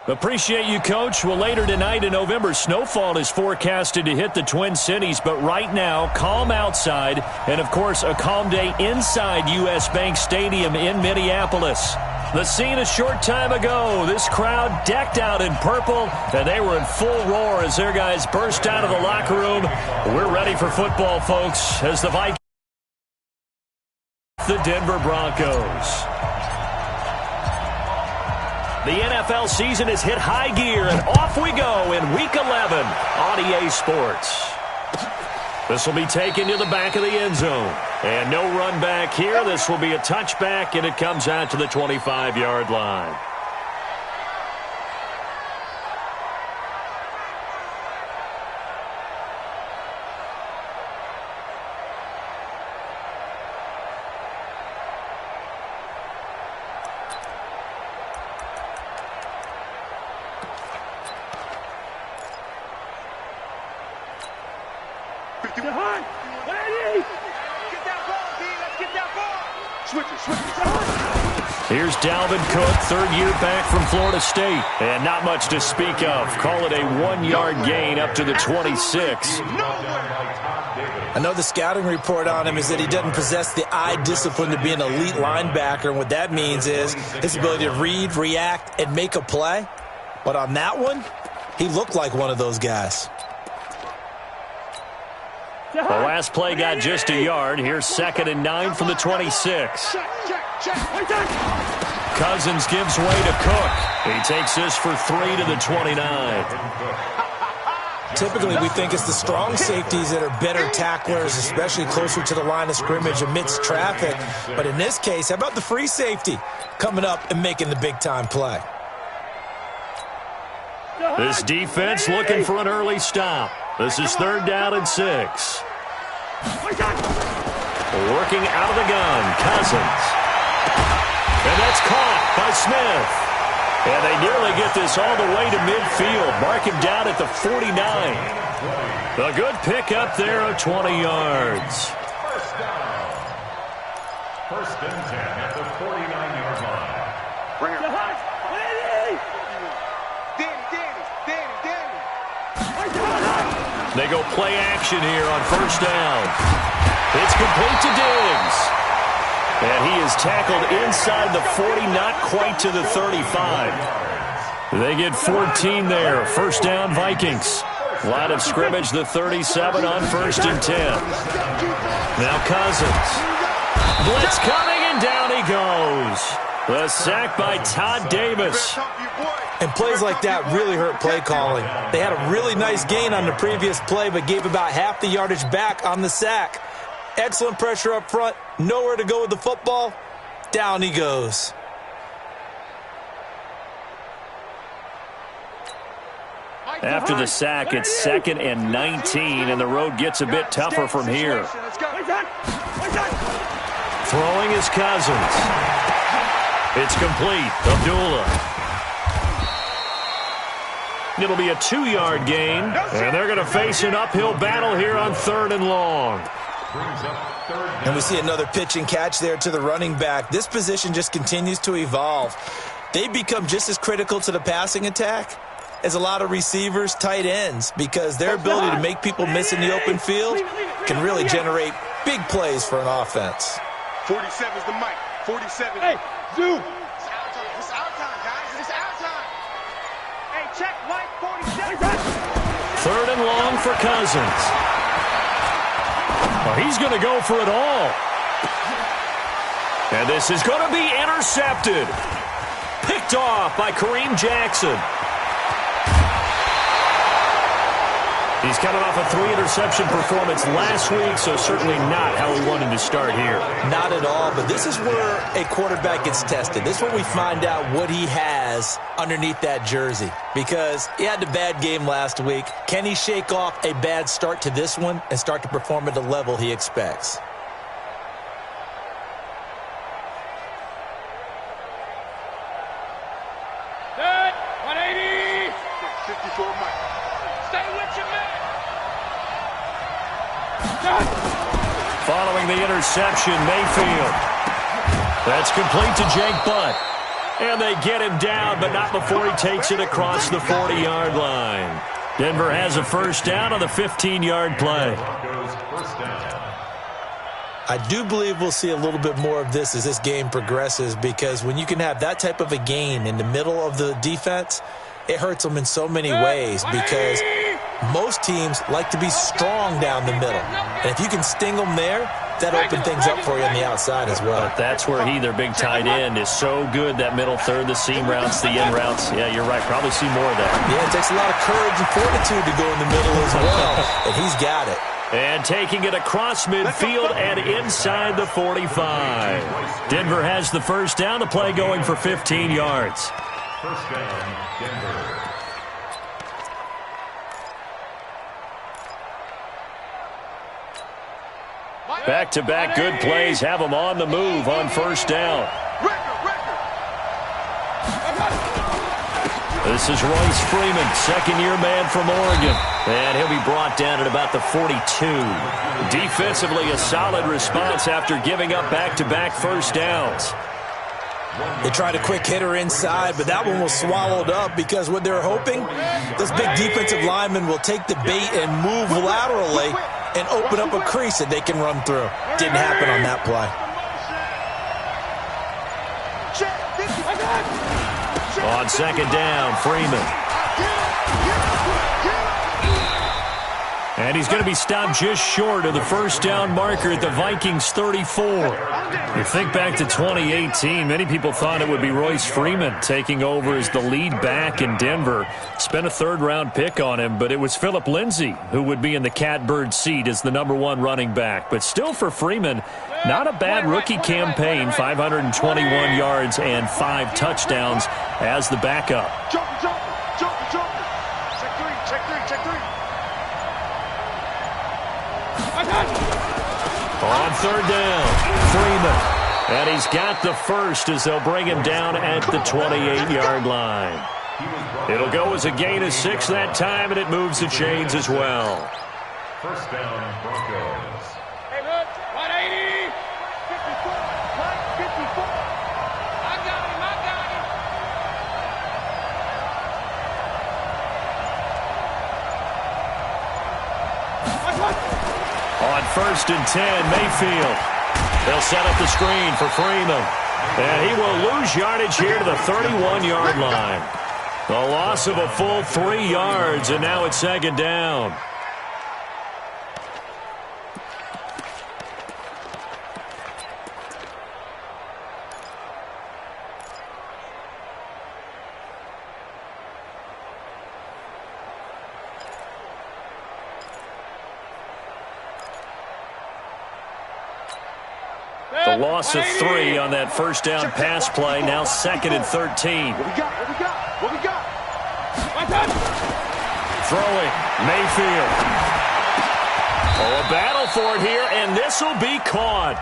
Appreciate you, Coach. Well, later tonight in November, snowfall is forecasted to hit the Twin Cities, but right now, calm outside, and, of course, a calm day inside U.S. Bank Stadium in Minneapolis. The scene a short time ago, this crowd decked out in purple, and they were in full roar as their guys burst out of the locker room. We're ready for football, folks, as the Vikings, the Denver Broncos. The NFL season has hit high gear, and off we go in Week 11 on EA Sports. This will be taken to the back of the end zone. And no run back here. This will be a touchback, and it comes out to the 25-yard line. Here's Dalvin Cook, third year back from Florida State. And not much to speak of. Call it a 1-yard gain up to the 26. I know the scouting report on him is that he doesn't possess the eye discipline to be an elite linebacker. And what that means is his ability to read, react, and make a play. But on that one, he looked like one of those guys. The last play got just a yard. Here's 2nd and 9 from the 26. Cousins gives way to Cook. He takes this for 3 to the 29. Typically, we think it's the strong safeties that are better tacklers, especially closer to the line of scrimmage amidst traffic. But in this case, how about the free safety coming up and making the big-time play? This defense looking for an early stop. This is 3rd down and 6. Working out of the gun, Cousins. And that's caught by Smith. And they nearly get this all the way to midfield. Mark him down at the 49. A good pickup there of 20 yards. First down. 1st and 10 at the 49-yard line. Bring it. They go play action here on 1st down. It's complete to Diggs. And he is tackled inside the 40, not quite to the 35. They get 14 there. 1st down, Vikings. Line of scrimmage, the 37 on 1st and 10. Now Cousins. Blitz coming, and down he goes. The sack by Todd Davis. And plays like that really hurt play calling. They had a really nice gain on the previous play, but gave about half the yardage back on the sack. Excellent pressure up front. Nowhere to go with the football. Down he goes. After the sack, it's 2nd and 19, and the road gets a bit tougher from here. Throwing is Cousins. It's complete. Abdullah. It'll be a 2-yard gain, and they're going to face an uphill battle here on 3rd and long. And we see another pitch and catch there to the running back. This position just continues to evolve. They become just as critical to the passing attack as a lot of receivers, tight ends, because their ability to make people miss in the open field can really generate big plays for an offense. 47 is the mic. 47. Hey, Zoo. It's our time, guys. It's our time. Hey, check mic 47. 3rd and long for Cousins. Well, he's going to go for it all. And this is going to be intercepted. Picked off by Kareem Jackson. He's coming off a 3-interception performance last week, so certainly not how we wanted to start here. Not at all, but this is where a quarterback gets tested. This is where we find out what he has underneath that jersey, because he had a bad game last week. Can he shake off a bad start to this one and start to perform at the level he expects? Good. 180. 54 Mike. Stay with your man. Following the interception, Mayfield. That's complete to Jake Butt. And they get him down, but not before he takes it across the 40-yard line. Denver has a first down on the 15-yard play. I do believe we'll see a little bit more of this as this game progresses, because when you can have that type of a gain in the middle of the defense, it hurts them in so many ways, because most teams like to be strong down the middle. And if you can sting them there, that opens things up for you on the outside as well. But that's where their big tight end, is so good, that middle third, the seam routes, the in routes. Yeah, you're right. Probably see more of that. Yeah, it takes a lot of courage and fortitude to go in the middle as well, and he's got it. And taking it across midfield and inside the 45. Denver has the first down. The play going for 15 yards. First down, Denver. Back-to-back good plays have them on the move on first down. This is Royce Freeman, second-year man from Oregon. And he'll be brought down at about the 42. Defensively, a solid response after giving up back-to-back first downs. They tried a quick hitter inside, but that one was swallowed up, because what they're hoping, this big defensive lineman will take the bait and move laterally and open up a crease that they can run through. Didn't happen on that play. On second down, Freeman. And he's going to be stopped just short of the first down marker at the Vikings 34. You think back to 2018, many people thought it would be Royce Freeman taking over as the lead back in Denver. Spent a third-round pick on him, but it was Phillip Lindsay who would be in the catbird seat as the #1 running back. But still, for Freeman, not a bad rookie campaign, 521 yards and 5 touchdowns as the backup. On third down, Freeman. And he's got the first as they'll bring him down at the 28-yard line. It'll go as a gain of 6 that time, and it moves the chains as well. First down, Broncos. Hey, look, 180. 54. 54. I got him. On first and 10, Mayfield. They'll set up the screen for Freeman. And he will lose yardage here to the 31-yard line. The loss of a full 3 yards, and now it's second down. The loss of 3 on that first down pass play. Now second and 13. What we got? Throwing, Mayfield. Oh, a battle for it here, and this will be caught.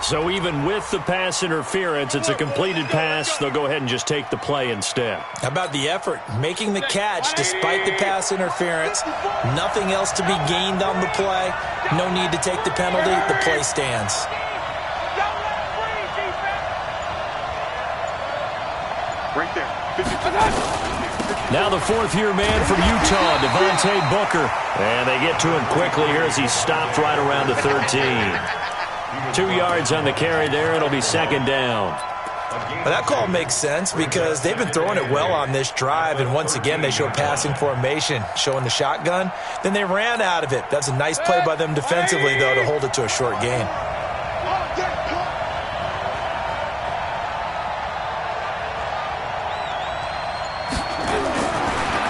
So even with the pass interference, it's a completed pass. They'll go ahead and just take the play instead. How about the effort? Making the catch despite the pass interference. Nothing else to be gained on the play. No need to take the penalty. The play stands. Right there. Now the fourth-year man from Utah, Devontae Booker. And they get to him quickly here as he's stopped right around the 13. 2 yards on the carry there. It'll be second down. Well, that call makes sense because they've been throwing it well on this drive, and once again they show passing formation, showing the shotgun. Then they ran out of it. That's a nice play by them defensively, though, to hold it to a short gain.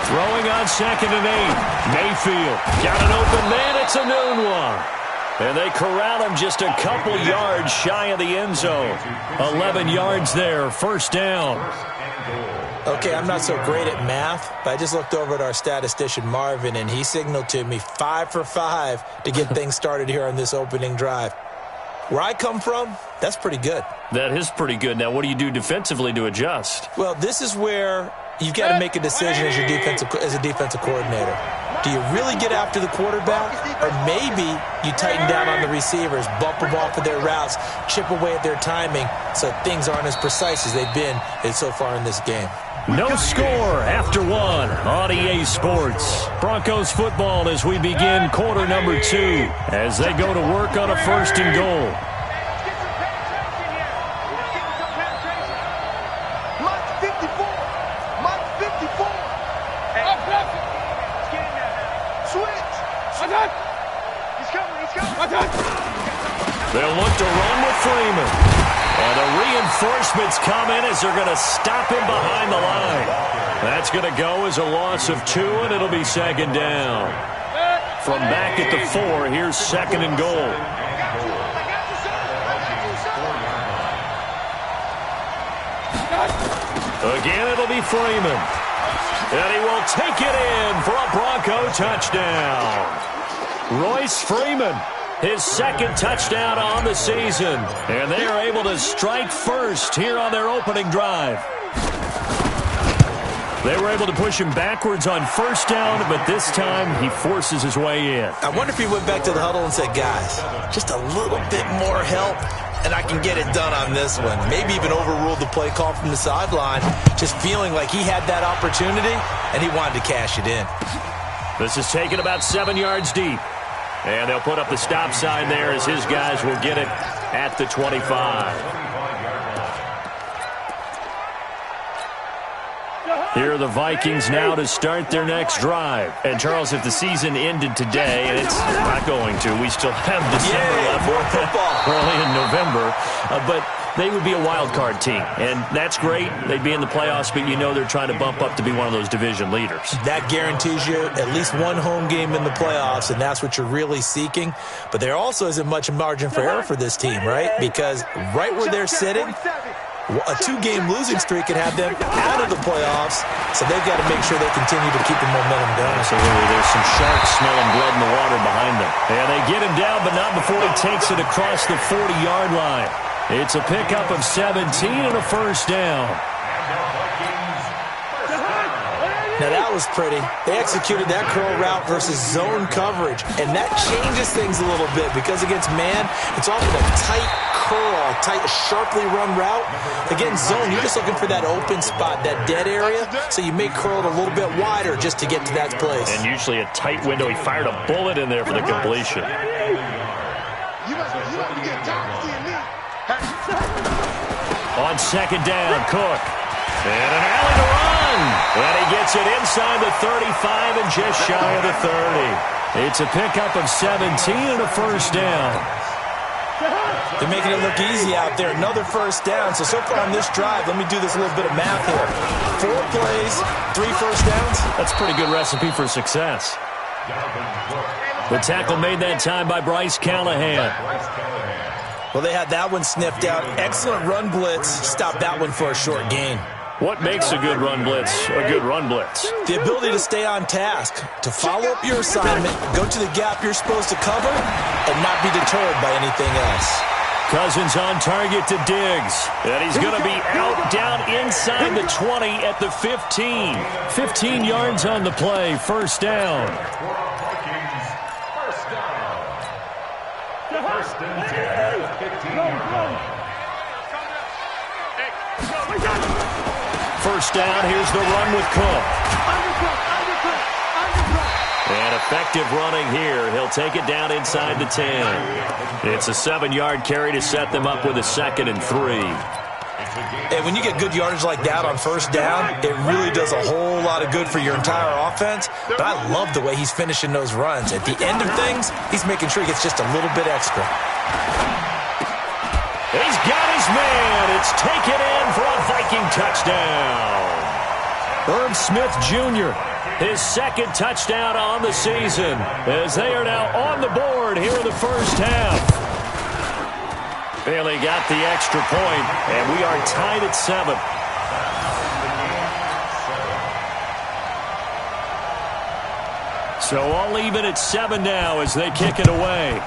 Throwing on second and 8. Mayfield got an open man. It's a noon one. And they corral him just a couple yards shy of the end zone. 11 yards there, first down. Okay, I'm not so great at math, but I just looked over at our statistician, Marvin, and he signaled to me 5 for 5 to get things started here on this opening drive. Where I come from, that's pretty good. That is pretty good. Now, what do you do defensively to adjust? Well, this is where you've got to make a decision as a defensive coordinator. Do you really get after the quarterback, or maybe you tighten down on the receivers, bump them off of their routes, chip away at their timing so things aren't as precise as they've been so far in this game? No score after one on EA Sports. Broncos football as we begin quarter number 2 as they go to work on a 1st and goal. They'll look to run with Freeman. And the reinforcements come in as they're going to stop him behind the line. That's going to go as a loss of 2, and it'll be 2nd down. From back at the 4, here's 2nd and goal. Again, it'll be Freeman. And he will take it in for a Bronco touchdown. Royce Freeman, his 2nd touchdown on the season. And they are able to strike first here on their opening drive. They were able to push him backwards on 1st down, but this time he forces his way in. I wonder if he went back to the huddle and said, guys, just a little bit more help, and I can get it done on this one. Maybe even overruled the play call from the sideline, just feeling like he had that opportunity, and he wanted to cash it in. This is taken about 7 yards deep. And they'll put up the stop sign there as his guys will get it at the 25. Here are the Vikings now to start their next drive. And, Charles, if the season ended today, and it's not going to, we still have December left, more football early in November, but they would be a wild card team. And that's great. They'd be in the playoffs, but you know they're trying to bump up to be one of those division leaders. That guarantees you at least one home game in the playoffs, and that's what you're really seeking. But there also isn't much margin for error for this team, right? Because right where they're sitting, a 2-game losing streak could have them out of the playoffs, so they've got to make sure they continue to keep the momentum going. Absolutely. There's some sharks smelling blood in the water behind them. And they get him down, but not before he takes it across the 40-yard line. It's a pickup of 17 and a 1st down. Now that was pretty. They executed that curl route versus zone coverage, and that changes things a little bit because against man, it's often a tight curl, tight, sharply run route. Against zone, you're just looking for that open spot, that dead area, so you may curl it a little bit wider just to get to that place. And usually a tight window. He fired a bullet in there for the completion. On 2nd down, Cook. And an alley to run. And he gets it inside the 35 and just shy of the 30. It's a pickup of 17 and a 1st down. They're making it look easy out there. Another 1st down. So far on this drive, let me do this little bit of math here. 4 plays, 3 1st downs. That's a pretty good recipe for success. The tackle made that time by Bryce Callahan. Well, they had that one sniffed out. Excellent run blitz. Stopped that one for a short gain. What makes a good run blitz a good run blitz? The ability to stay on task, to follow up your assignment, go to the gap you're supposed to cover, and not be deterred by anything else. Cousins on target to Diggs. And he's going to be out down inside the 20 at the 15. 15 yards on the play. 1st down. First and 10 at the 15-yard line. 1st down, here's the run with Cook. And effective running here. He'll take it down inside the 10. It's a 7-yard carry to set them up with a 2nd and 3. And when you get good yardage like that on 1st down, it really does a whole lot of good for your entire offense. But I love the way he's finishing those runs. At the end of things, he's making sure he gets just a little bit extra. He's got his man. It's taken in for a Viking touchdown. Herb Smith Jr., his 2nd touchdown on the season, as they are now on the board here in the 1st half. Bailey got the extra point, and we are tied at 7. So all even at 7 now as they kick it away.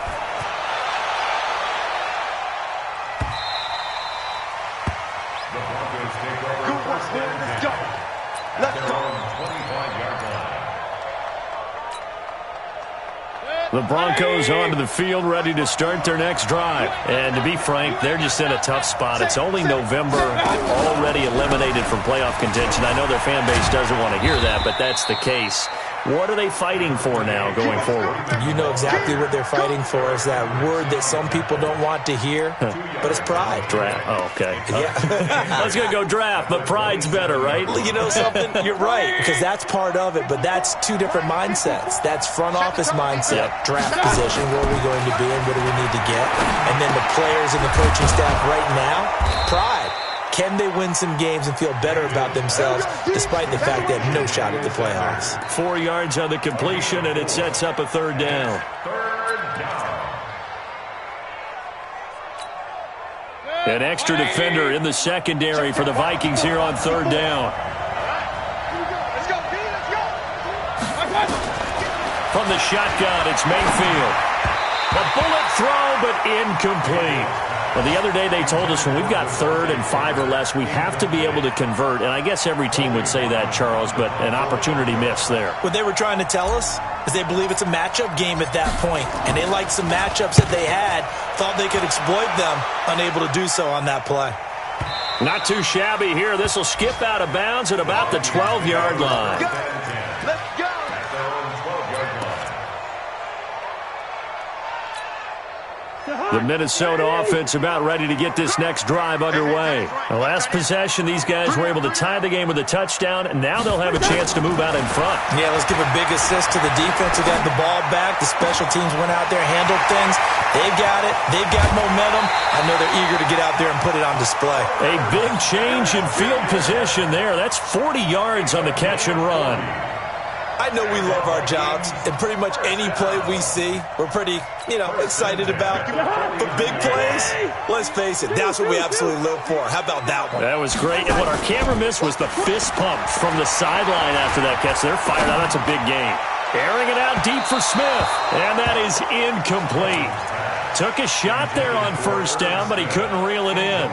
The Broncos onto the field, ready to start their next drive. And to be frank, they're just in a tough spot. It's only November, already eliminated from playoff contention. I know their fan base doesn't want to hear that, but that's the case. What are they fighting for now going forward? You know exactly what they're fighting for. Is that word that some people don't want to hear, but it's pride. Draft. Oh, okay. Yeah. I was going to go draft, but pride's better, right? You know something? You're right, because that's part of it, but that's two different mindsets. That's front office mindset, draft position, where are we going to be and what do we need to get? And then the players and the coaching staff right now, pride. Can they win some games and feel better about themselves despite the fact they have no shot at the playoffs? 4 yards on the completion, and it sets up a third down. An extra defender in the secondary for the Vikings here on third down. From the shotgun, it's Mayfield. A bullet throw, but incomplete. Well, the other day they told us when we've got 3rd and 5 or less, we have to be able to convert. And I guess every team would say that, Charles, but an opportunity missed there. What they were trying to tell us is they believe it's a matchup game at that point. And they liked some matchups that they had, thought they could exploit them, unable to do so on that play. Not too shabby here. This will skip out of bounds at about the 12-yard line. Let's go. The Minnesota offense about ready to get this next drive underway. The last possession, these guys were able to tie the game with a touchdown, and now they'll have a chance to move out in front. Yeah, let's give a big assist to the defense who got the ball back. The special teams went out there, handled things. They've got it. They've got momentum. I know they're eager to get out there and put it on display. A big change in field position there. That's 40 yards on the catch and run. I know we love our jobs, and pretty much any play we see, we're pretty, excited about. But big plays, let's face it, that's what we absolutely live for. How about that one? That was great. And what our camera missed was the fist pump from the sideline after that catch. They're fired out. That's a big game. Airing it out deep for Smith, and that is incomplete. Took a shot there on first down, but he couldn't reel it in.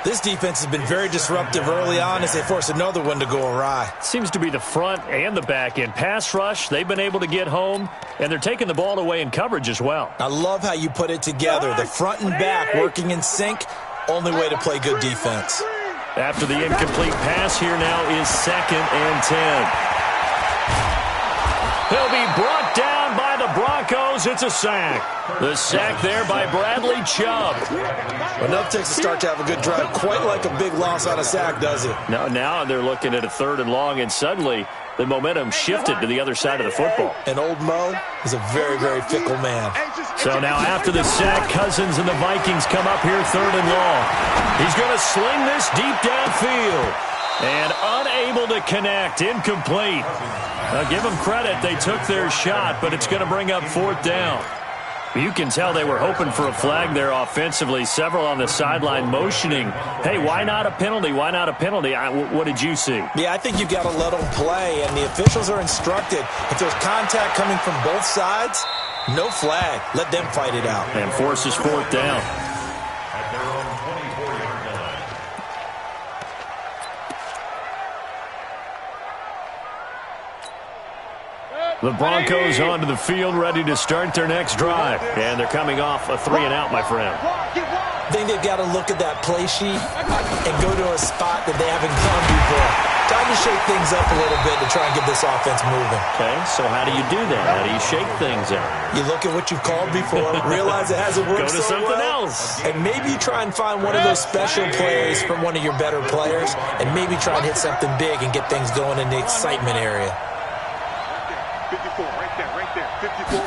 This defense has been very disruptive early on as they force another one to go awry. Seems to be the front and the back end. Pass rush, they've been able to get home, and they're taking the ball away in coverage as well. I love how you put it together. The front and back working in sync, only way to play good defense. After the incomplete pass, here now is 2nd and 10. He'll be brought down by the Broncos. It's a sack. The sack there by Bradley Chubb. Enough takes to start to have a good drive. Quite like a big loss on a sack, does it? Now they're looking at a 3rd and long, and suddenly the momentum shifted to the other side of the football. And old Mo is a very, very fickle man. So now after the sack, Cousins and the Vikings come up here 3rd and long. He's going to sling this deep downfield. And unable to connect, incomplete. Give them credit, they took their shot, but it's going to bring up 4th down. You can tell they were hoping for a flag there offensively. Several on the sideline motioning, hey, why not a penalty? Why not a penalty? What did you see? Yeah, I think you've got to let them play, and the officials are instructed. If there's contact coming from both sides, no flag. Let them fight it out. And forces 4th down. The Broncos onto the field, ready to start their next drive. And they're coming off a 3-and-out, my friend. I think they've got to look at that play sheet and go to a spot that they haven't gone before. Time to shake things up a little bit to try and get this offense moving. Okay, so how do you do that? How do you shake things up? You look at what you've called before, realize it hasn't worked so well. Go to something else. And maybe you try and find one of those special plays from one of your better players, and maybe try and hit something big and get things going in the excitement area. 54, right there, 54.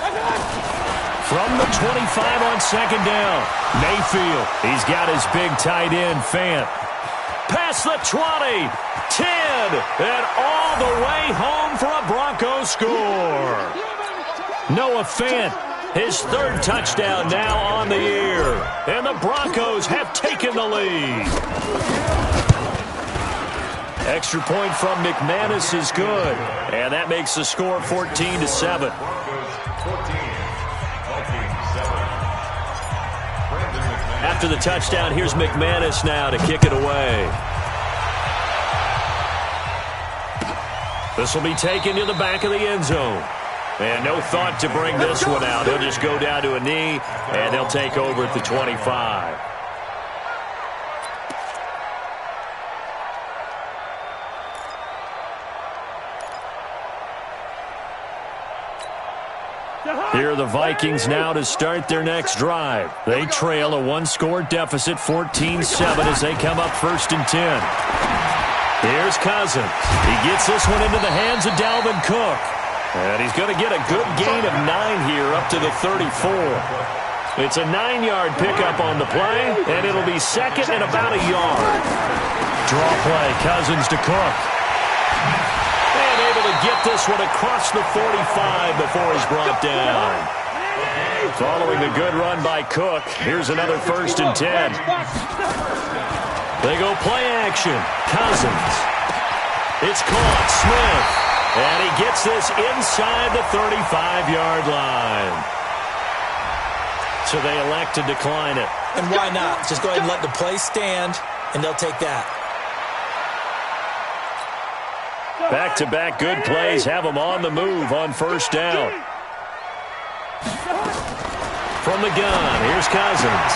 From the 25 on 2nd down, Mayfield. He's got his big tight end, Fant. Past the 20, 10, and all the way home for a Broncos score. Noah Fant, his 3rd touchdown now on the year. And the Broncos have taken the lead. Extra point from McManus is good. And that makes the score 14-7. After the touchdown, here's McManus now to kick it away. This will be taken to the back of the end zone. And no thought to bring this one out. He'll just go down to a knee, and they'll take over at the 25. Here are the Vikings now to start their next drive. They trail a one-score deficit, 14-7, as they come up 1st and 10. Here's Cousins. He gets this one into the hands of Dalvin Cook. And he's going to get a good gain of 9 here up to the 34. It's a 9-yard pickup on the play, and it'll be second and about a yard. Draw play, Cousins to Cook. Able to get this one across the 45 before he's brought down. Following a good run by Cook, here's another 1st and 10. They go play action. Cousins. It's caught. Smith. And he gets this inside the 35-yard line. So they elect to decline it. And why not? Just go ahead and let the play stand, and they'll take that. Back-to-back good plays have them on the move on 1st down. From the gun, here's Cousins.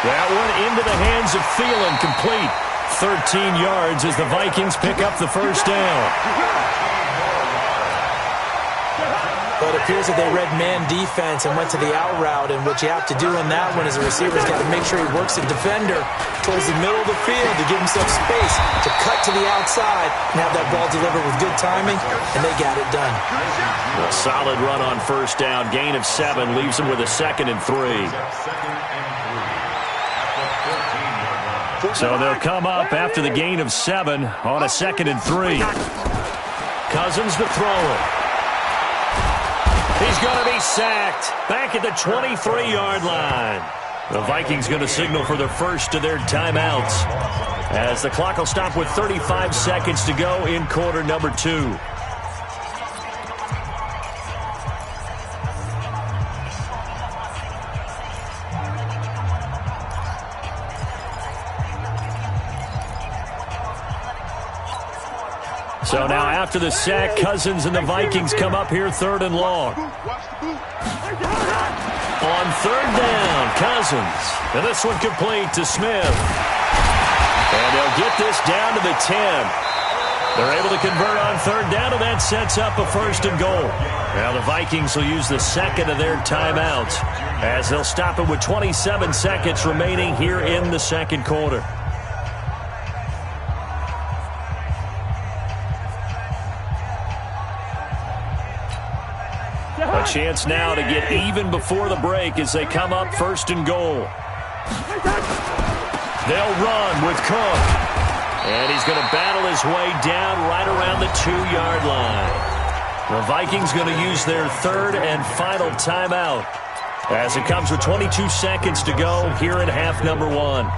That one into the hands of Thielen, complete. 13 yards as the Vikings pick up the 1st down. But it appears that they read man defense and went to the out route, and what you have to do on that one is a receiver's got to make sure he works a defender towards the middle of the field to give himself space to cut to the outside and have that ball delivered with good timing, and they got it done. A solid run on 1st down. Gain of 7 leaves them with a 2nd and 3. So they'll come up after the gain of 7 on a 2nd and 3. Cousins to throw it. He's going to be sacked back at the 23-yard line. The Vikings going to signal for their first of their timeouts as the clock will stop with 35 seconds to go in quarter number 2. So now after the sack, Cousins and the Vikings come up here 3rd and long. On 3rd down, Cousins. And this one complete to Smith. And they'll get this down to the 10. They're able to convert on 3rd down, and that sets up a 1st and goal. Now the Vikings will use the 2nd of their timeouts as they'll stop it with 27 seconds remaining here in the 2nd quarter. A chance now to get even before the break as they come up 1st and goal. They'll run with Cook. And he's going to battle his way down right around the 2-yard line. The Vikings going to use their 3rd and final timeout as it comes with 22 seconds to go here in half number 1.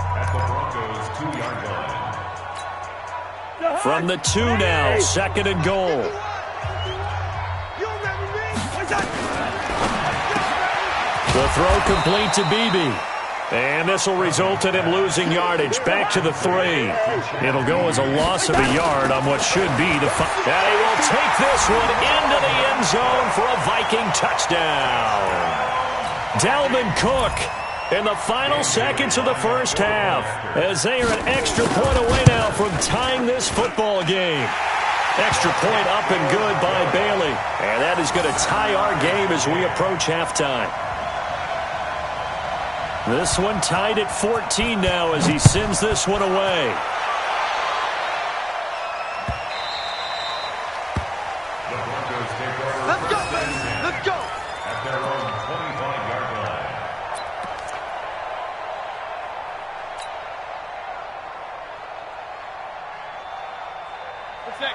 From the 2 now, 2nd and goal. The throw complete to Beebe. And this will result in him losing yardage back to the 3. It'll go as a loss of a yard on what should be the 5. And he will take this one into the end zone for a Viking touchdown. Dalvin Cook in the final seconds of the 1st half as they are an extra point away now from tying this football game. Extra point up and good by Bailey. And that is going to tie our game as we approach halftime. This one tied at 14 now as he sends this one away. Let's go, baby. Let's go. At their own 25-yard line.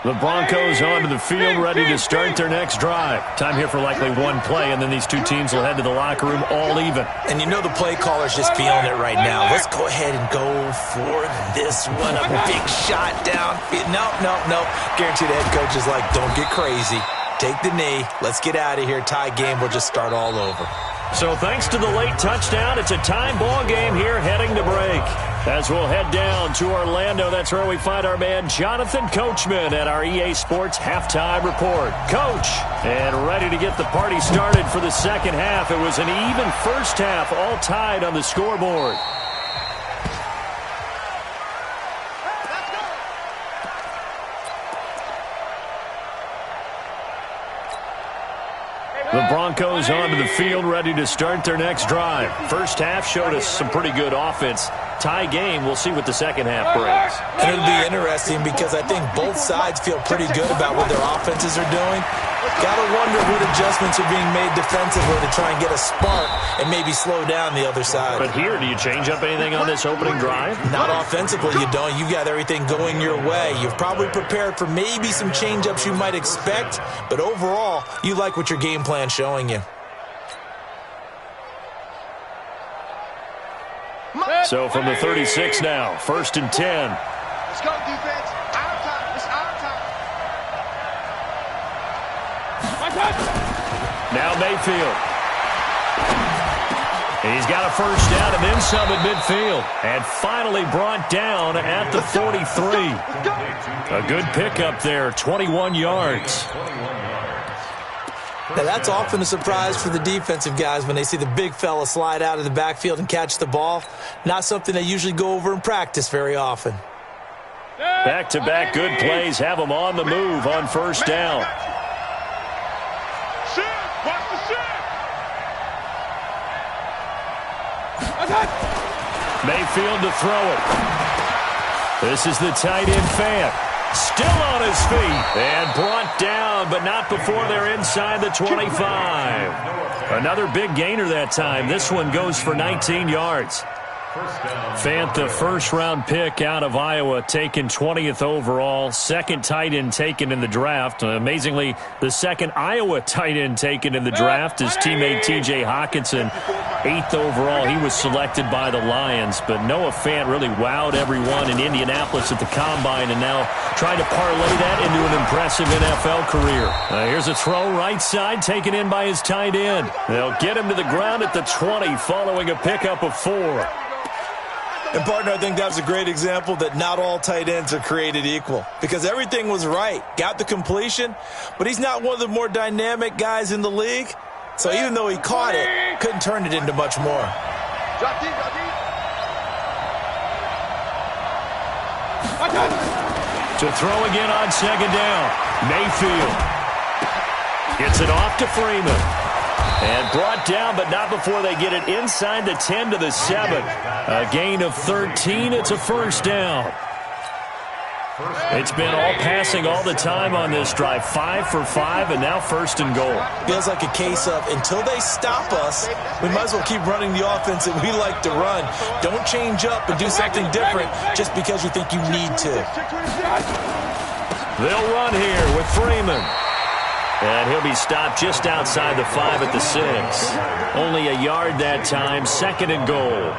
The Broncos onto the field, ready to start their next drive. Time here for likely one play, and then these two teams will head to the locker room all even. And you know the play caller's just feeling it right now. Let's go ahead and go for this one. A big shot down. No. Guarantee the head coach is like, don't get crazy. Take the knee. Let's get out of here. Tie game. We'll just start all over. So thanks to the late touchdown, it's a time ball game here heading to break. As we'll head down to Orlando, that's where we find our man Jonathan Coachman at our EA Sports Halftime Report. Coach, and ready to get the party started for the second half. It was an even first half, all tied on the scoreboard. The Broncos onto the field, ready to start their next drive. First half showed us some pretty good offense. Tie game, we'll see what the second half brings. And it'll be interesting because I think both sides feel pretty good about what their offenses are doing. Got to wonder what adjustments are being made defensively to try and get a spark and maybe slow down the other side. But here, do you change up anything on this opening drive? Not offensively, you don't. You've got everything going your way. You've probably prepared for maybe some change-ups you might expect, but overall, you like what your game plan's showing you. So from the 36 now, 1st and 10. Let's go, defense. Our time. It's our time. Now Mayfield. He's got a first down and then some at midfield. And finally brought down at the 43. A good pickup there, 21 yards. Now, that's often a surprise for the defensive guys when they see the big fella slide out of the backfield and catch the ball. Not something they usually go over in practice very often. Back-to-back good plays have them on the move on first down. Watch the shift. Mayfield to throw it. This is the tight end Fant. Still on his feet and brought down, but not before they're inside the 25. Another big gainer that time. This one goes for 19 yards. Fant, the first-round pick out of Iowa, taken 20th overall. Second tight end taken in the draft. Amazingly, the second Iowa tight end taken in the draft is teammate T.J. Hawkinson. 8th overall, he was selected by the Lions. But Noah Fant really wowed everyone in Indianapolis at the Combine and now trying to parlay that into an impressive NFL career. Here's a throw right side taken in by his tight end. They'll get him to the ground at the 20 following a pickup of 4. And, partner, I think that was a great example that not all tight ends are created equal because everything was right. Got the completion, but he's not one of the more dynamic guys in the league. So even though he caught it, couldn't turn it into much more. Drop deep, drop deep. To throw again on second down. Mayfield gets it off to Freeman. And brought down, but not before they get it inside the 10 to the 7. A gain of 13. It's a first down. It's been all passing all the time on this drive. 5 for 5, and now 1st and goal. Feels like a case of until they stop us, we might as well keep running the offense that we like to run. Don't change up and do something different just because you think you need to. They'll run here with Freeman. And he'll be stopped just outside the 5 at the 6. Only a yard that time, 2nd and goal.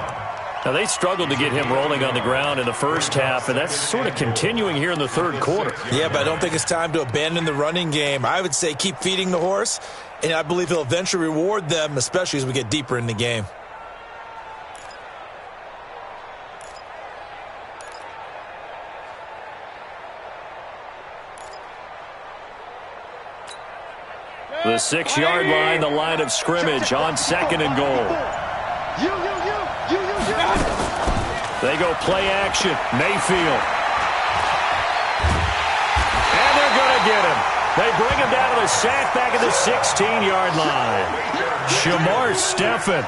Now, they struggled to get him rolling on the ground in the first half, and that's sort of continuing here in the third quarter. Yeah, but I don't think it's time to abandon the running game. I would say keep feeding the horse, and I believe he'll eventually reward them, especially as we get deeper in the game. The 6-yard line, the line of scrimmage on 2nd and goal. They go play action. Mayfield. And they're going to get him. They bring him down to the sack back at the 16-yard line. Shamar Stephen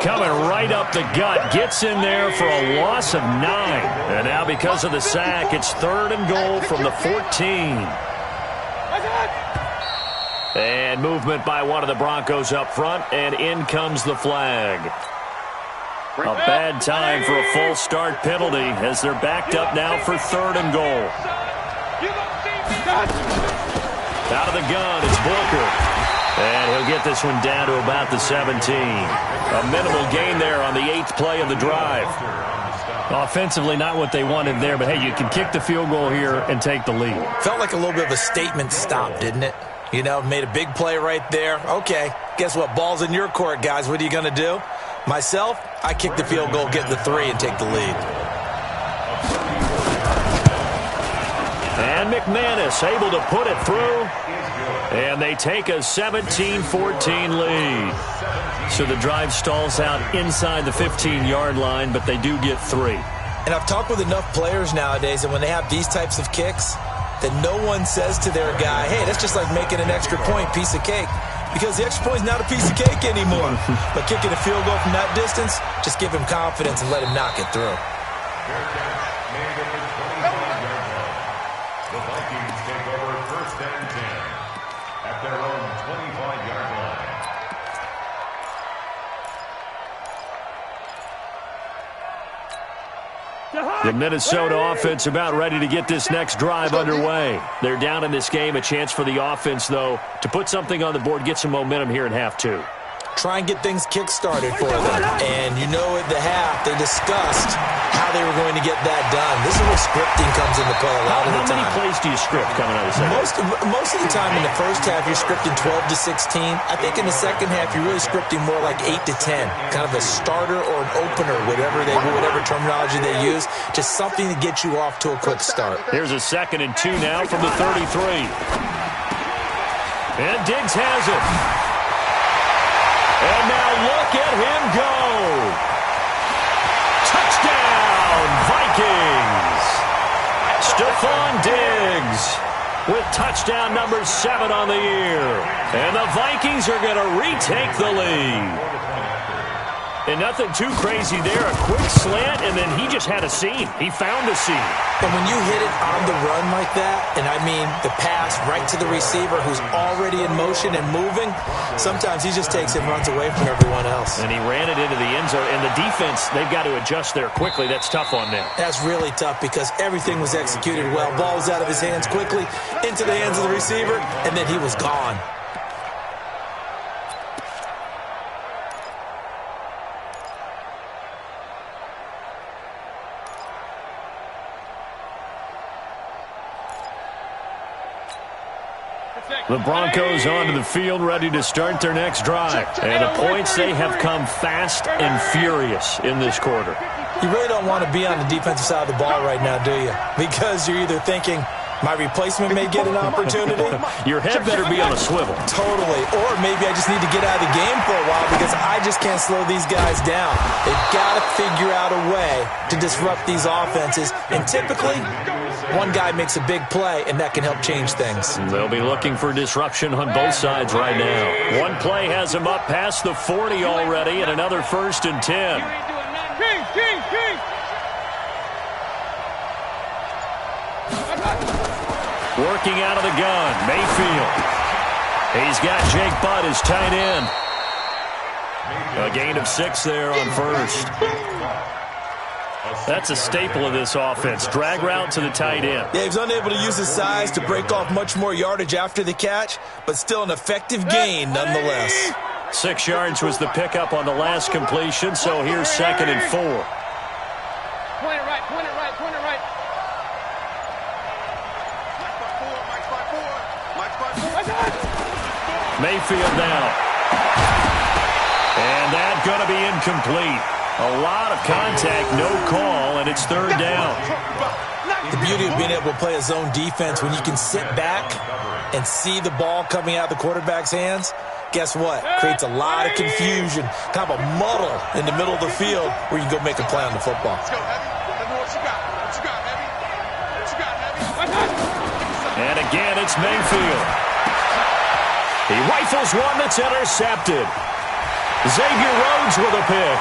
coming right up the gut. Gets in there for a loss of 9. And now because of the sack, it's 3rd and goal from the 14. And movement by one of the Broncos up front, and in comes the flag. A bad time for a false start penalty as they're backed up now for 3rd and goal. Out of the gun, it's Booker. And he'll get this one down to about the 17. A minimal gain there on the 8th play of the drive. Offensively, not what they wanted there, but hey, you can kick the field goal here and take the lead. Felt like a little bit of a statement stop, didn't it? You know, made a big play right there. Okay, guess what? Ball's in your court, guys. What are you going to do? Myself, I kick the field goal, get the 3, and take the lead. And McManus able to put it through. And they take a 17-14 lead. So the drive stalls out inside the 15-yard line, but they do get 3. And I've talked with enough players nowadays that when they have these types of kicks, that no one says to their guy, hey, that's just like making an extra point, piece of cake. Because the extra point is not a piece of cake anymore. But kicking a field goal from that distance, just give him confidence and let him knock it through. The Vikings take over 1st and 10 at their own 25-yard line. The Minnesota offense about ready to get this next drive underway. They're down in this game. A chance for the offense, though, to put something on the board, get some momentum here in half 2. Try and get things kick-started for them. And you know at the half, they discussed how they were going to get that done. This is where scripting comes into play a lot of the time. How many plays do you script coming out of the second? Most of the time in the first half, you're scripting 12 to 16. I think in the second half, you're really scripting more like 8 to 10. Kind of a starter or an opener, whatever terminology they use. Just something to get you off to a quick start. Here's a 2nd and 2 now from the 33. And Diggs has it. And now look at him go. Touchdown, Vikings. Stephon Diggs with touchdown number 7 on the year. And the Vikings are going to retake the lead. And nothing too crazy there. A quick slant, and then he just had a seam. He found a seam. And when you hit it on the run like that, and I mean the pass right to the receiver who's already in motion and moving, sometimes he just takes it and runs away from everyone else. And he ran it into the end zone. And the defense, they've got to adjust there quickly. That's tough on them. That's really tough because everything was executed well. Ball was out of his hands quickly, into the hands of the receiver, and then he was gone. The Broncos onto the field, ready to start their next drive. And the points, they have come fast and furious in this quarter. You really don't want to be on the defensive side of the ball right now, do you? Because you're either thinking, my replacement may get an opportunity. Your head better be on a swivel. Totally. Or maybe I just need to get out of the game for a while because I just can't slow these guys down. They've got to figure out a way to disrupt these offenses. And typically, one guy makes a big play, and that can help change things. They'll be looking for disruption on both sides right now. One play has them up past the 40 already, and another 1st and 10. Working out of the gun, Mayfield. He's got Jake Butt as tight end. A gain of 6 there on 1st. That's a staple of this offense. Drag route to the tight end. Yeah, he's unable to use his size to break off much more yardage after the catch, but still an effective gain nonetheless. 6 yards was the pickup on the last completion, so here's 2nd and 4. Point it right, point it right, point it right. Mayfield now. And that's going to be incomplete. A lot of contact, no call, and it's 3rd down. The beauty of being able to play a zone defense when you can sit back and see the ball coming out of the quarterback's hands, guess what? Creates a lot of confusion, kind of a muddle in the middle of the field where you can go make a play on the football. Let's go, Heavy. Let me know what you got. What you got, Heavy? What you got, Heavy? And again, it's Mayfield. He rifles one that's intercepted. Xavier Rhodes with a pick.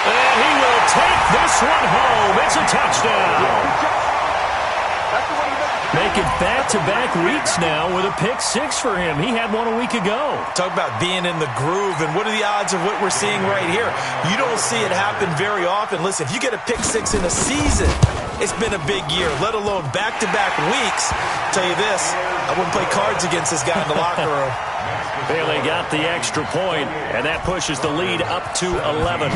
And he will take this one home. It's a touchdown. Making back-to-back weeks now with a pick 6 for him. He had one a week ago. Talk about being in the groove, and what are the odds of what we're seeing right here? You don't see it happen very often. Listen, if you get a pick 6 in a season, it's been a big year, let alone back-to-back weeks. I'll tell you this, I wouldn't play cards against this guy in the locker room. Bailey got the extra point, and that pushes the lead up to 11.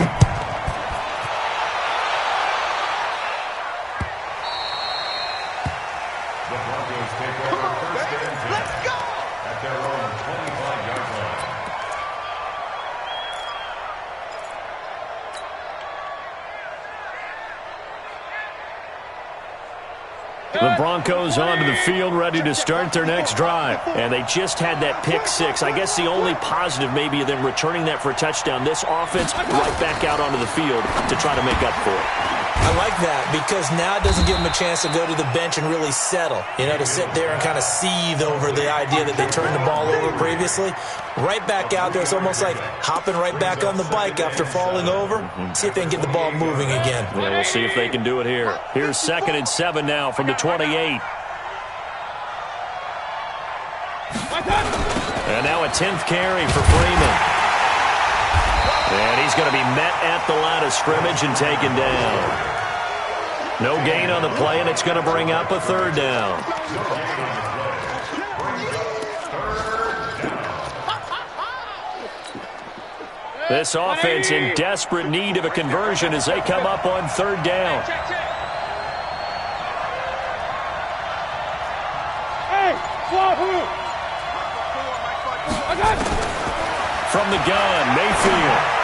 The Broncos take over 1st and 10 at their own 25-yard line. the Broncos onto the field, ready to start their next drive. And they just had that pick six. I guess the only positive maybe of them returning that for a touchdown. This offense right back out onto the field to try to make up for it. I like that because now it doesn't give them a chance to go to the bench and really settle, to sit there and kind of seethe over the idea that they turned the ball over previously. Right back out there. It's almost like hopping right back on the bike after falling over. See if they can get the ball moving again. Yeah, we'll see if they can do it here. Here's 2nd and 7 now from the 28. And now a 10th carry for Freeman. And he's going to be met at the line of scrimmage and taken down. No gain on the play, and it's going to bring up a 3rd down. This offense in desperate need of a conversion as they come up on 3rd down. From the gun, Mayfield.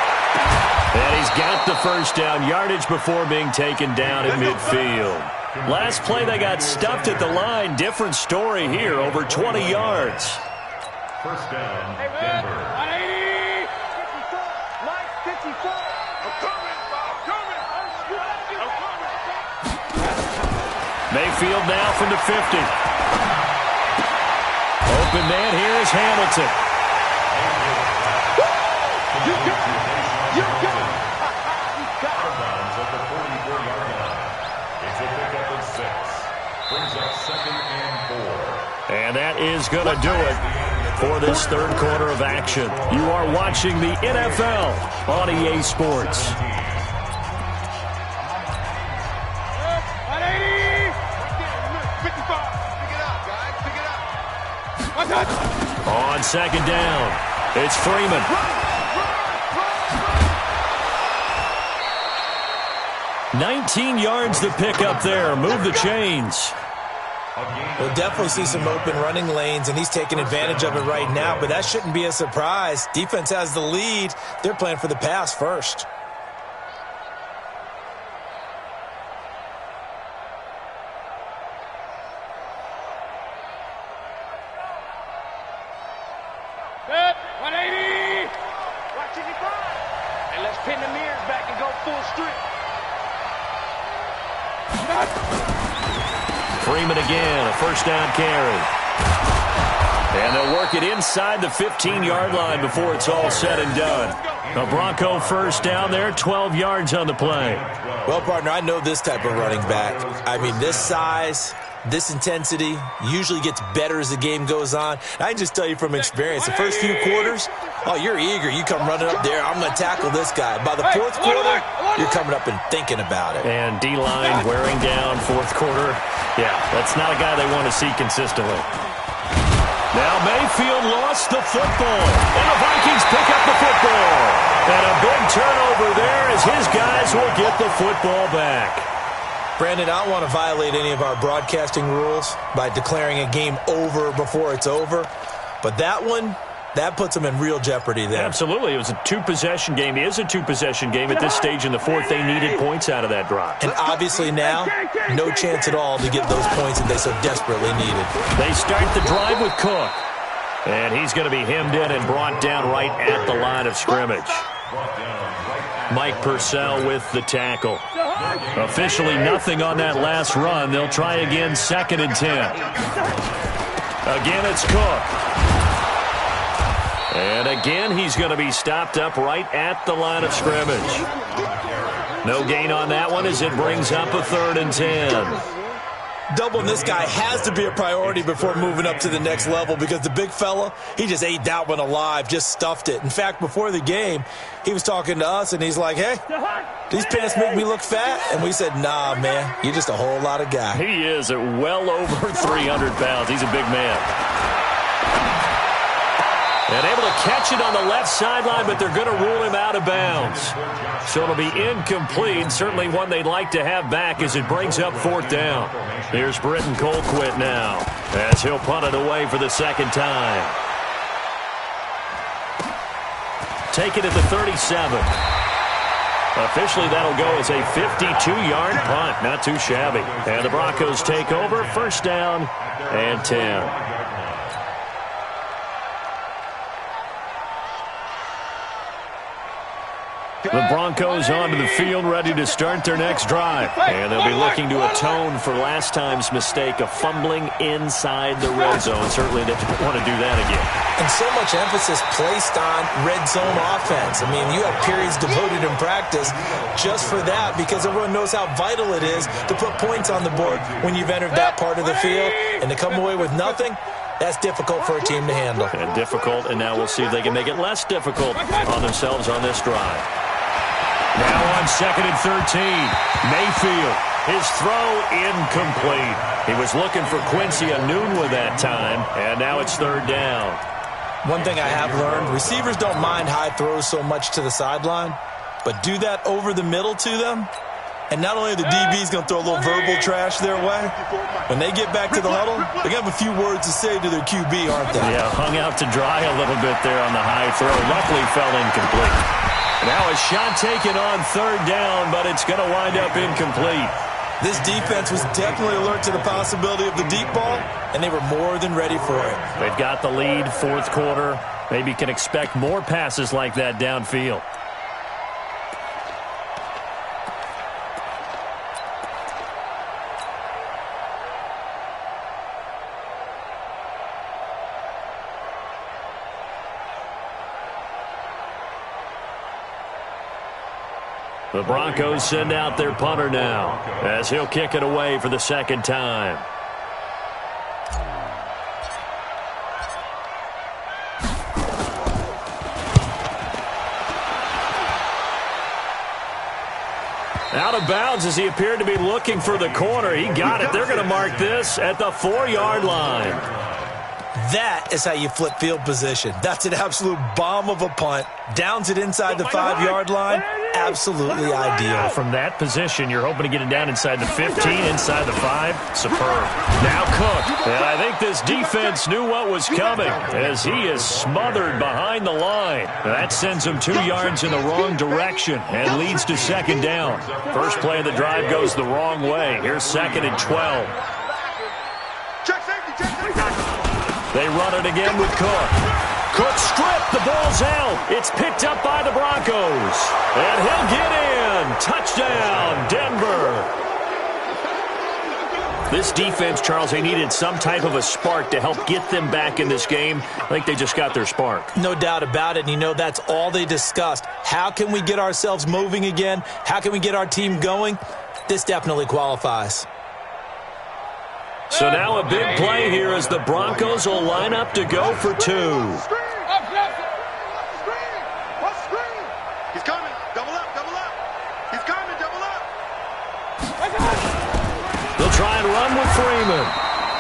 And he's got the 1st down yardage before being taken down in midfield. Last play, they got stuffed at the line. Different story here, over 20 yards. 1st down, Denver. 180. 54. I'm coming. Mayfield now from the 50. Open man here is Hamilton. You got it. Bounds at the 44-yard line. It's a pickup of 6. Brings up 2nd and 4. And that is going to do it for this 3rd quarter of action. You are watching the NFL on EA Sports. 180. 55. Pick it up, guys. Pick it up. On 2nd down, it's Freeman. 19 yards to pick up there. Move the chains. We'll definitely see some open running lanes, and he's taking advantage of it right now, but that shouldn't be a surprise. Defense has the lead. They're playing for the pass first. Set. 180. Watch it, and let's pin the mirrors back and go full strip. Freeman again, a 1st down carry. And they'll work it inside the 15-yard line before it's all said and done. A Bronco 1st down there, 12 yards on the play. Well, partner, I know this type of running back. I mean, this size, this intensity usually gets better as the game goes on. I can just tell you from experience, the first few quarters, you're eager. You come running up there, I'm going to tackle this guy. By the 4th quarter, you're coming up and thinking about it. And D-line wearing down 4th quarter. Yeah, that's not a guy they want to see consistently. Now Mayfield lost the football, and the Vikings pick up the football. And a big turnover there as his guys will get the football back. Brandon, I don't want to violate any of our broadcasting rules by declaring a game over before it's over, but that one, that puts them in real jeopardy there. Absolutely. It was a 2-possession game. It is a 2-possession game at this stage in the 4th. They needed points out of that drive. And obviously now, no chance at all to get those points that they so desperately needed. They start the drive with Cook. And he's going to be hemmed in and brought down right at the line of scrimmage. Mike Purcell with the tackle. Officially nothing on that last run. They'll try again, 2nd and 10. Again, it's Cook. And again, he's going to be stopped up right at the line of scrimmage. No gain on that one as it brings up a 3rd and 10. Doubling this guy has to be a priority before moving up to the next level because the big fella, he just ate that one alive, just stuffed it. In fact, before the game, he was talking to us, and he's like, hey, these pants make me look fat. And we said, nah, man, you're just a whole lot of guy. He is at well over 300 pounds. He's a big man. And able to catch it on the left sideline, but they're going to rule him out of bounds. So it'll be incomplete. Certainly one they'd like to have back as it brings up 4th down. Here's Britton Colquitt now as he'll punt it away for the 2nd time. Take it at the 37. Officially, that'll go as a 52-yard punt. Not too shabby. And the Broncos take over. First down and 10. The Broncos onto the field, ready to start their next drive. And they'll be looking to atone for last time's mistake of fumbling inside the red zone. Certainly they don't want to do that again. And so much emphasis placed on red zone offense. I mean, you have periods devoted in practice just for that because everyone knows how vital it is to put points on the board when you've entered that part of the field. And to come away with nothing, that's difficult for a team to handle. And difficult, and now we'll see if they can make it less difficult on themselves on this drive. Now on 2nd and 13, Mayfield. His throw incomplete. He was looking for Quincy Enunwa that time, and now it's 3rd down. One thing I have learned, receivers don't mind high throws so much to the sideline, but do that over the middle to them, and not only are the DBs going to throw a little verbal trash their way, when they get back to the huddle, they're going to have a few words to say to their QB, aren't they? Yeah, hung out to dry a little bit there on the high throw. Luckily fell incomplete. Now a shot taken on 3rd down, but it's going to wind up incomplete. This defense was definitely alert to the possibility of the deep ball, and they were more than ready for it. They've got the lead, 4th quarter. Maybe can expect more passes like that downfield. The Broncos send out their punter now as he'll kick it away for the 2nd time. Out of bounds as he appeared to be looking for the corner. He got it. They're going to mark this at the 4-yard line. That is how you flip field position. That's an absolute bomb of a punt. Downs it inside the 5-yard line. Absolutely ideal. From that position, you're hoping to get it down inside the 15, inside the 5. Superb. Now Cook. And I think this defense knew what was coming as he is smothered behind the line. That sends him 2 yards in the wrong direction and leads to 2nd down. First play of the drive goes the wrong way. Here's 2nd and 12. They run it again with Cook. Cook stripped. The ball's out. It's picked up by the Broncos. And he'll get in. Touchdown, Denver. This defense, Charles, they needed some type of a spark to help get them back in this game. I think they just got their spark. No doubt about it. And you know, that's all they discussed. How can we get ourselves moving again? How can we get our team going? This definitely qualifies. So now a big play here as the Broncos will line up to go for 2. He's coming. Double up, double up. He's coming, double up. They'll try and run with Freeman.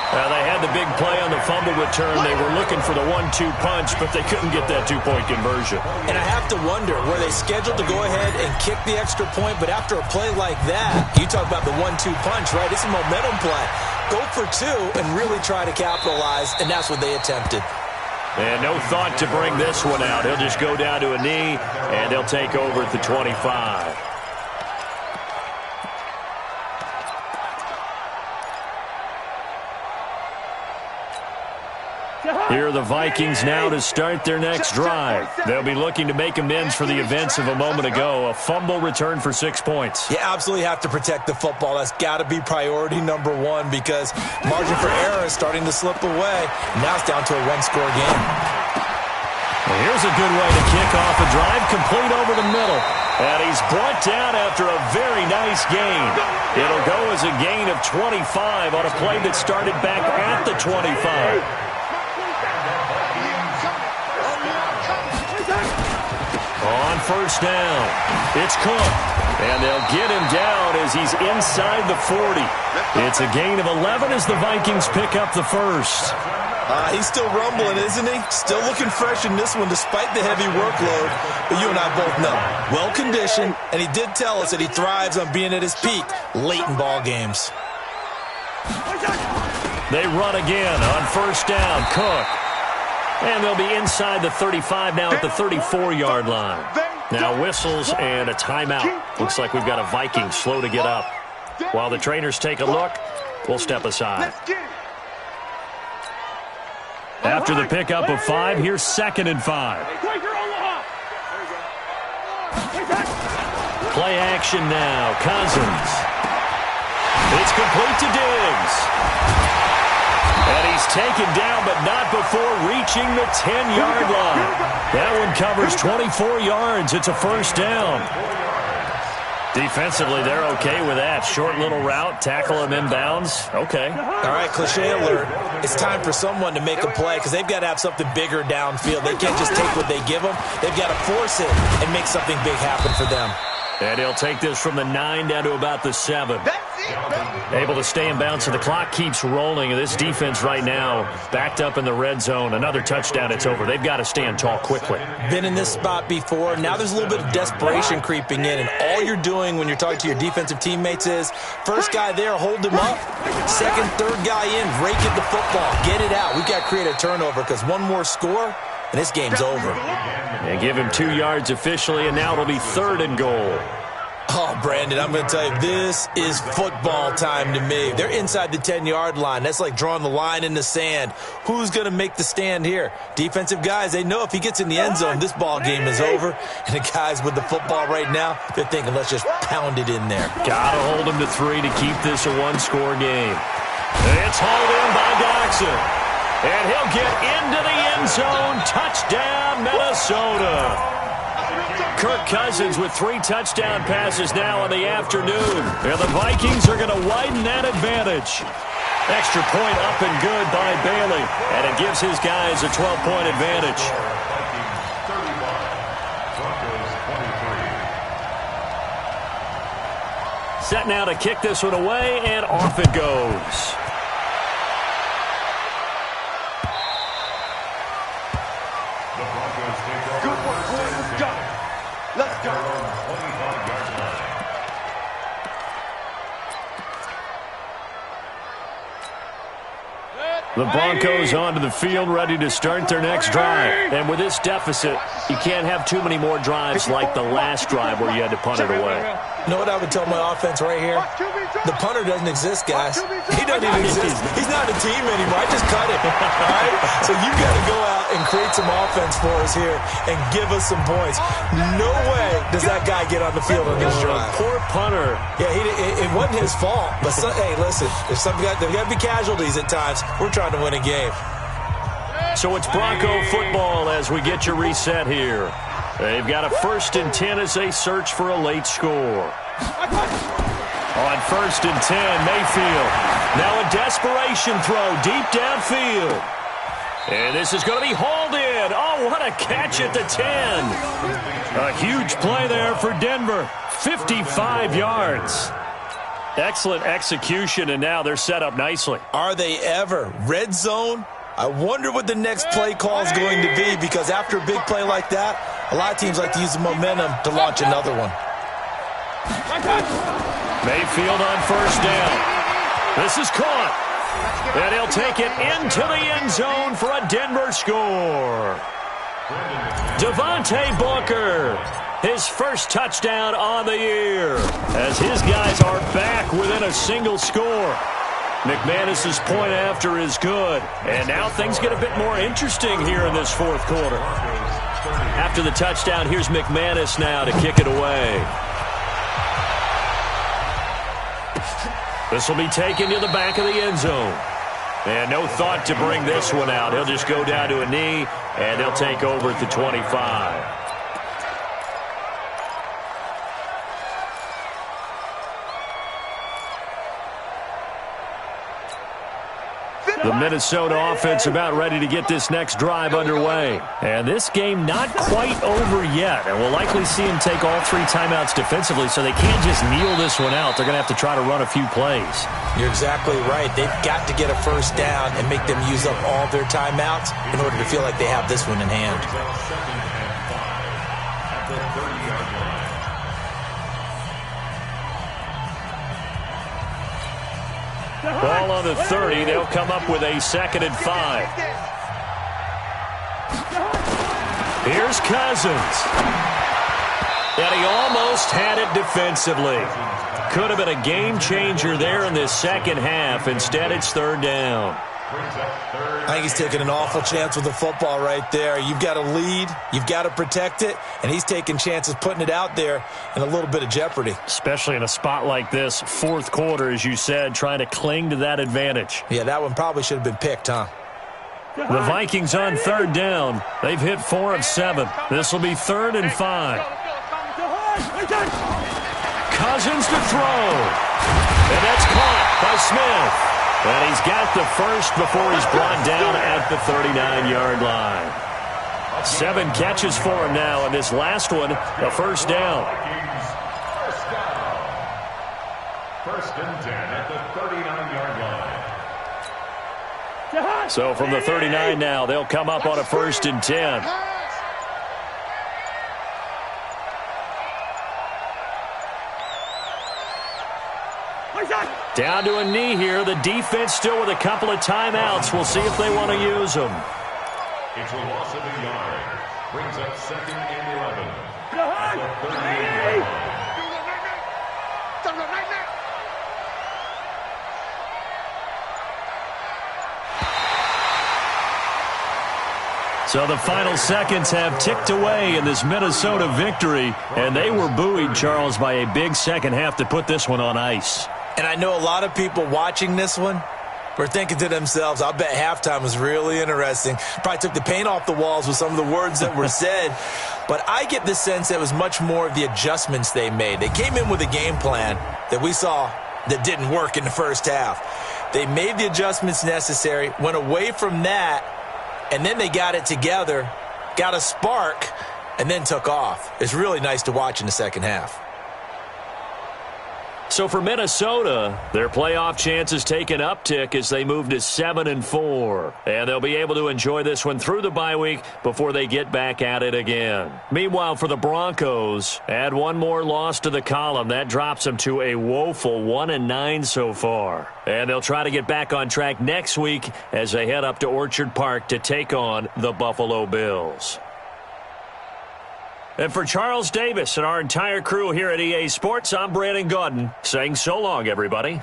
They had the big play on the fumble return. They were looking for the 1-2 punch, but they couldn't get that 2-point conversion. And I have to wonder, were they scheduled to go ahead and kick the extra point? But after a play like that, you talk about the 1-2 punch, right? It's a momentum play. Go for 2 and really try to capitalize, and that's what they attempted. And no thought to bring this one out. He'll just go down to a knee, and they'll take over at the 25. Here are the Vikings now to start their next drive. They'll be looking to make amends for the events of a moment ago. A fumble return for 6 points. You absolutely have to protect the football. That's got to be priority number 1 because margin for error is starting to slip away. Now it's down to a 1-score game. Well, here's a good way to kick off a drive, complete over the middle. And he's brought down after a very nice gain. It'll go as a gain of 25 on a play that started back at the 25. On first down, it's Cook. And they'll get him down as he's inside the 40. It's a gain of 11 as the Vikings pick up the first. He's still rumbling, isn't he? Still looking fresh in this one despite the heavy workload. But you and I both know, well-conditioned, and he did tell us that he thrives on being at his peak late in ball games. They run again on first down. Cook. And they'll be inside the 35 now at the 34-yard line. Now whistles and a timeout. Looks like we've got a Vikings slow to get up. While the trainers take a look, we'll step aside. After the pickup of 5, here's 2nd and 5. Play action now. Cousins. It's complete to Diggs. And he's taken down, but not before reaching the 10-yard line. That one covers 24 yards. It's a first down. Defensively, they're okay with that. Short little route, tackle him inbounds. Okay. All right, cliche alert. It's time for someone to make a play because they've got to have something bigger downfield. They can't just take what they give them. They've got to force it and make something big happen for them. And he'll take this from the 9 down to about the 7. Able to stay in bounds, so the clock keeps rolling. And this defense right now backed up in the red zone. Another touchdown, it's over. They've got to stand tall quickly. Been in this spot before. Now there's a little bit of desperation creeping in. And all you're doing when you're talking to your defensive teammates is, first guy there, hold him up. Second, third guy in, rake at the football. Get it out. We've got to create a turnover because one more score, and this game's over. And give him 2 yards officially, and now it'll be 3rd and goal. Oh, Brandon, I'm going to tell you, this is football time to me. They're inside the 10-yard line. That's like drawing the line in the sand. Who's going to make the stand here? Defensive guys, they know if he gets in the end zone, this ball game is over. And the guys with the football right now, they're thinking, let's just pound it in there. Got to hold him to 3 to keep this a one-score game. It's hauled in by Doxson. And he'll get into the end zone. Touchdown, Minnesota. Kirk Cousins with 3 touchdown passes now in the afternoon. And the Vikings are going to widen that advantage. Extra point up and good by Bailey. And it gives his guys a 12-point advantage. Set now to kick this one away, and off it goes. The Broncos onto the field, ready to start their next drive. And with this deficit, you can't have too many more drives like the last drive where you had to punt it away. You know what I would tell my offense right here? The punter doesn't exist, guys. He doesn't even exist. He's not a team anymore. I just cut him. All right? So you've got to go out and create some offense for us here and give us some points. No way does that guy get on the field on this drive. Poor punter. Yeah, it wasn't his fault. But, hey, listen, there's got to be casualties at times. We're trying to win a game. So it's Bronco football as we get you reset here. They've got a 1st and 10 as they search for a late score. On 1st and 10, Mayfield. Now a desperation throw deep downfield. And this is going to be hauled in. Oh, what a catch at the 10. A huge play there for Denver. 55 yards. Excellent execution, and now they're set up nicely. Are they ever? Red zone? I wonder what the next play call is going to be, because after a big play like that, a lot of teams like to use the momentum to launch another one. Mayfield on 1st down. This is caught. And he'll take it into the end zone for a Denver score. Devontae Booker, his 1st touchdown on the year, as his guys are back within a single score. McManus's point after is good. And now things get a bit more interesting here in this 4th quarter. After the touchdown, here's McManus now to kick it away. This will be taken to the back of the end zone. And no thought to bring this one out. He'll just go down to a knee, and they'll take over at the 25. The Minnesota offense about ready to get this next drive underway. And this game not quite over yet. And we'll likely see them take all 3 timeouts defensively, so they can't just kneel this one out. They're going to have to try to run a few plays. You're exactly right. They've got to get a 1st down and make them use up all their timeouts in order to feel like they have this one in hand. Ball on the 30. They'll come up with a 2nd and 5. Here's Cousins. And he almost had it defensively. Could have been a game changer there in this second half. Instead, it's third down. I think he's taking an awful chance with the football right there. You've got to lead, you've got to protect it, and he's taking chances putting it out there in a little bit of jeopardy. Especially in a spot like this, fourth quarter, as you said, trying to cling to that advantage. Yeah, that one probably should have been picked, huh? The Vikings on third down. They've hit 4 of 7. This will be 3rd and 5. Cousins to throw. And that's caught by Smith. And he's got the first before he's brought down at the 39-yard line. 7 catches for him now, and this last one, a first down. First and 10 at the 39-yard line. So from the 39 now, they'll come up on a 1st and 10. Down to a knee here. The defense still with a couple of timeouts. We'll see if they want to use them. It's a loss of a yard. Brings up 2nd and 11. At the 38-yard line. So the final seconds have ticked away in this Minnesota victory, and they were buoyed, Charles, by a big second half to put this one on ice. And I know a lot of people watching this one were thinking to themselves, I'll bet halftime was really interesting. Probably took the paint off the walls with some of the words that were said. But I get the sense that it was much more of the adjustments they made. They came in with a game plan that we saw that didn't work in the first half. They made the adjustments necessary, went away from that, and then they got it together, got a spark, and then took off. It's really nice to watch in the second half. So for Minnesota, their playoff chances take an uptick as they move to 7-4. And they'll be able to enjoy this one through the bye week before they get back at it again. Meanwhile, for the Broncos, add one more loss to the column. That drops them to a woeful 1-9 so far. And they'll try to get back on track next week as they head up to Orchard Park to take on the Buffalo Bills. And for Charles Davis and our entire crew here at EA Sports, I'm Brandon Gaudin saying so long, everybody.